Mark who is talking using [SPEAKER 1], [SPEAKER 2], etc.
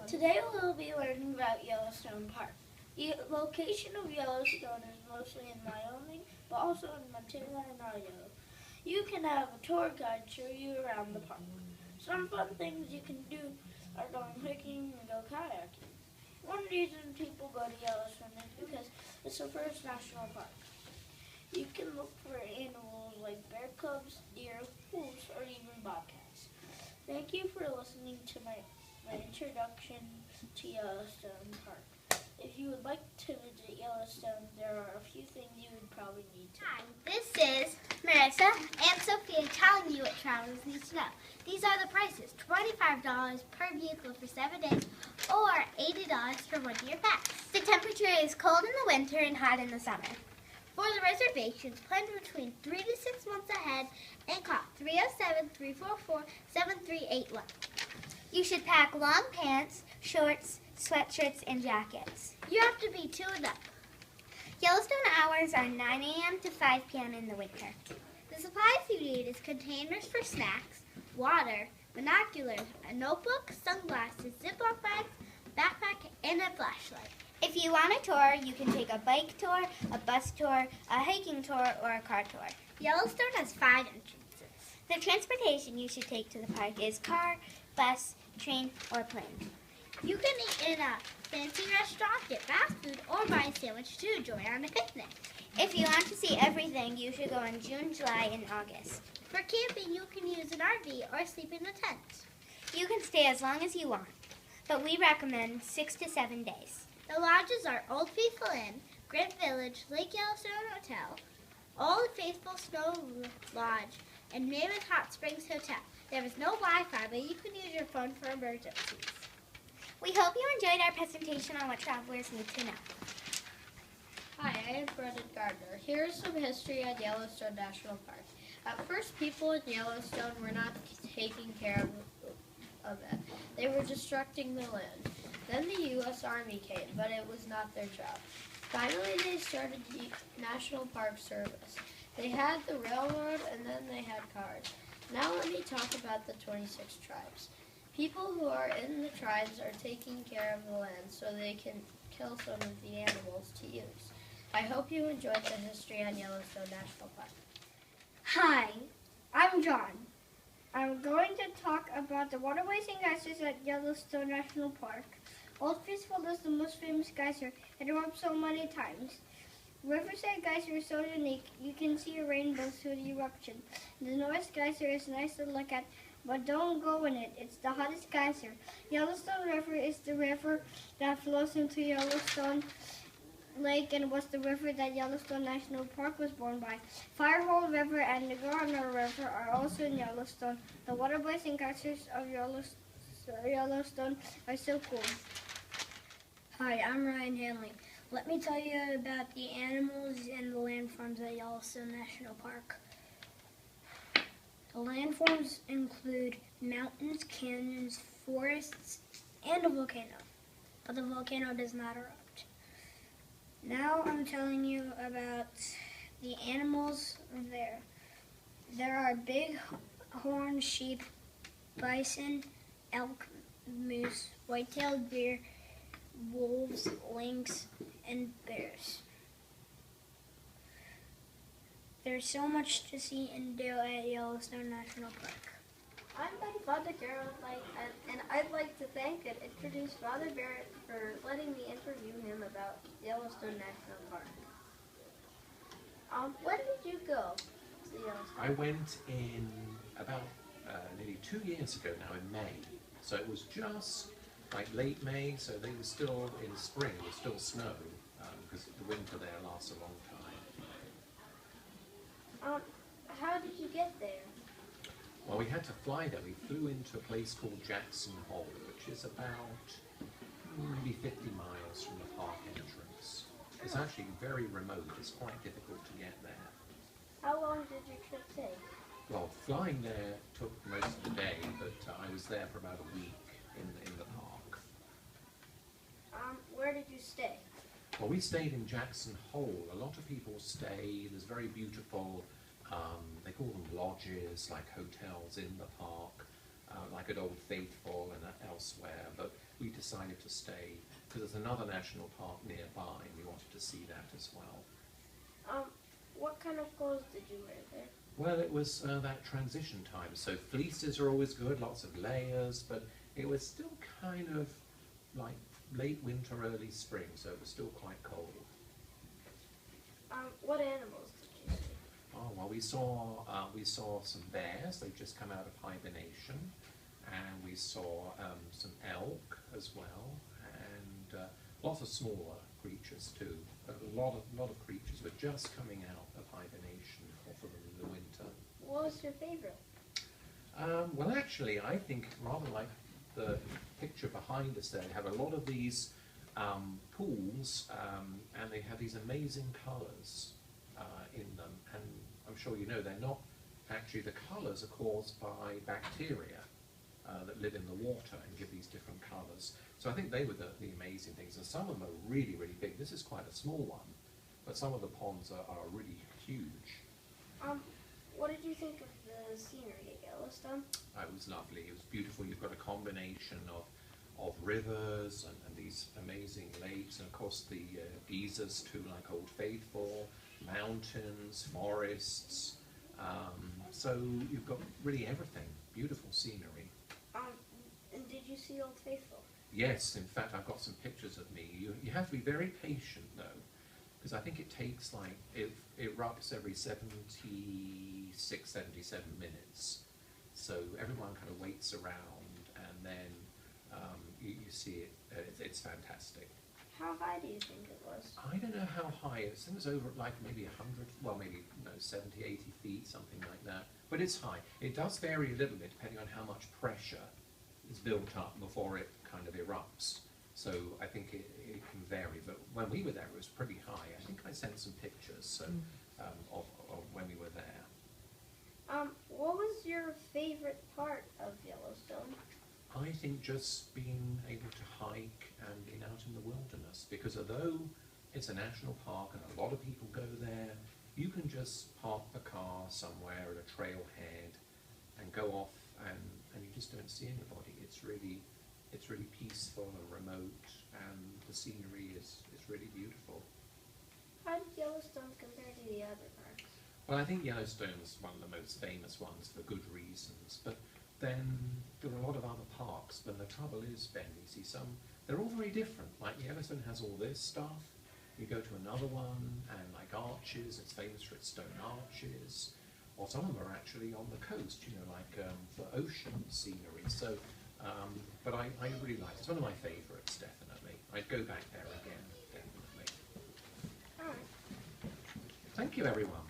[SPEAKER 1] Today we'll be learning about Yellowstone Park. The location of Yellowstone is mostly in Wyoming, but also in Montana and Idaho. You can have a tour guide show you around the park. Some fun things you can do are going hiking and go kayaking. One reason people go to Yellowstone is because it's the first national park. You can look for animals like bear cubs, deer, wolves, or even bobcats. Thank you for listening to my introduction to Yellowstone Park. If you would like to visit Yellowstone, there are a few things you would probably need to know.
[SPEAKER 2] Hi, this is Marissa and Sophia telling you what travelers need to know. These are the prices: $25 per vehicle for 7 days or $80 for 1 year pass. The temperature is cold in the winter and hot in the summer. For the reservations, plan between 3 to 6 months ahead and call 307-344-7381. You should pack long pants, shorts, sweatshirts, and jackets. You have to be 2 and up. Yellowstone hours are 9 a.m. to 5 p.m. in the winter. The supplies you need is containers for snacks, water, binoculars, a notebook, sunglasses, Ziploc bags, backpack, and a flashlight. If you want a tour, you can take a bike tour, a bus tour, a hiking tour, or a car tour. Yellowstone has 5 entrances. The transportation you should take to the park is car, bus, train, or plane. You can eat in a fancy restaurant, get fast food, or buy a sandwich to enjoy on a picnic. If you want to see everything, you should go in June, July, and August. For camping, you can use an RV or sleep in a tent. You can stay as long as you want, but we recommend 6 to 7 days. The lodges are Old Faithful Inn, Grand Village, Lake Yellowstone Hotel, Old Faithful Snow Lodge, and Mammoth Hot Springs Hotel. There is no Wi-Fi, but you can use your phone for emergencies. We hope you enjoyed our presentation on what travelers need to know.
[SPEAKER 3] Hi, I am Brendan Gardner. Here is some history on Yellowstone National Park. At first, people in Yellowstone were not taking care of it. They were destructing the land. Then the U.S. Army came, but it was not their job. Finally, they started the National Park Service. They had the railroad, and then they had cars. Now let me talk about the 26 tribes. People who are in the tribes are taking care of the land so they can kill some of the animals to use. I hope you enjoyed the history on Yellowstone National Park.
[SPEAKER 4] Hi, I'm John. I'm going to talk about the waterways and geysers at Yellowstone National Park. Old Faithful is the most famous geyser. It erupts so many times. Riverside Geyser is so unique, you can see a rainbow through the eruption. The North Geyser is nice to look at, but don't go in it. It's the hottest geyser. Yellowstone River is the river that flows into Yellowstone Lake and was the river that Yellowstone National Park was born by. Firehole River and the Garner River are also in Yellowstone. The waterways and geysers of Yellowstone are so cool.
[SPEAKER 5] Hi, I'm Ryan Hanley. Let me tell you about the animals and the landforms at Yellowstone National Park. The landforms include mountains, canyons, forests, and a volcano, but the volcano does not erupt. Now I'm telling you about the animals there. There are big-horned sheep, bison, elk, moose, white-tailed deer, wolves, lynx, and bears. There's so much to see and do at Yellowstone National Park.
[SPEAKER 3] I'm Ben Vondeker, and I'd like to thank and introduce Father Barrett for letting me interview him about Yellowstone National Park. When did you go to Yellowstone?
[SPEAKER 6] I went in about nearly 2 years ago now in May. So it was just like late May, so they were still in spring, there was still snow, because the winter there lasts a long time.
[SPEAKER 3] How did you get there?
[SPEAKER 6] Well, we had to fly there. We flew into a place called Jackson Hole, which is about maybe 50 miles from the park entrance. It's actually very remote. It's quite difficult to get there.
[SPEAKER 3] How long did your trip take?
[SPEAKER 6] Well, flying there took most of the day, but I was there for about a week in the park.
[SPEAKER 3] Where did you stay?
[SPEAKER 6] Well, we stayed in Jackson Hole. A lot of people stay. There's very beautiful, they call them lodges, like hotels in the park, like at Old Faithful and elsewhere. But we we decided to stay because there's another national park nearby and we wanted to see that as well.
[SPEAKER 1] What kind of clothes did you wear there?
[SPEAKER 6] Well, it was that transition time, so fleeces are always good, lots of layers, but it was still kind of like late winter, early spring, so it was still quite cold.
[SPEAKER 1] What animals did you see?
[SPEAKER 6] Oh, well, we saw some bears. They've just come out of hibernation, and we saw some elk as well, and lots of smaller creatures too. But a lot of creatures were just coming out of hibernation for the winter.
[SPEAKER 1] What was your favorite?
[SPEAKER 6] Well, actually, I think rather like the picture behind us there, they have a lot of these pools, and they have these amazing colours in them. And I'm sure you know they're not actually, the colours are caused by bacteria that live in the water and give these different colours. So I think they were the amazing things. And some of them are really, really big. This is quite a small one, but some of the ponds are really huge.
[SPEAKER 1] What did you think of the scenery at Yellowstone?
[SPEAKER 6] It was lovely. It was beautiful. You've got a combination of rivers and these amazing lakes, and of course the geysers too, like Old Faithful, mountains, forests. So you've got really everything. Beautiful scenery.
[SPEAKER 1] And did you see Old Faithful?
[SPEAKER 6] Yes, in fact, I've got some pictures of me. You have to be very patient though, because I think it takes like, it erupts every 76, 77 minutes. So everyone kind of waits around, and then you see it. It's fantastic.
[SPEAKER 1] How high do you think it was?
[SPEAKER 6] I don't know how high. I think it's over like maybe 100, well maybe 70, 80 feet, something like that. But it's high. It does vary a little bit depending on how much pressure is built up before it kind of erupts. So I think it can vary. But when we were there, it was pretty high. I think I sent some pictures of when we were there.
[SPEAKER 1] What was your favorite part of Yellowstone?
[SPEAKER 6] I think just being able to hike and being out in the wilderness, because although it's a national park and a lot of people go there, you can just park the car somewhere at a trailhead and go off, and you just don't see anybody. It's really peaceful and remote, and the scenery is really beautiful.
[SPEAKER 1] How did Yellowstone compare to the other parks?
[SPEAKER 6] Well, I think Yellowstone's one of the most famous ones for good reasons, but then there are a lot of other parks, but the trouble is, Ben, you see they're all very different. Like Yellowstone has all this stuff, you go to another one, and like Arches, it's famous for its stone arches, or some of them are actually on the coast, like for ocean scenery. So, but I really like it. It's one of my favourites, definitely. I'd go back there again, definitely.
[SPEAKER 1] All right.
[SPEAKER 6] Thank you, everyone.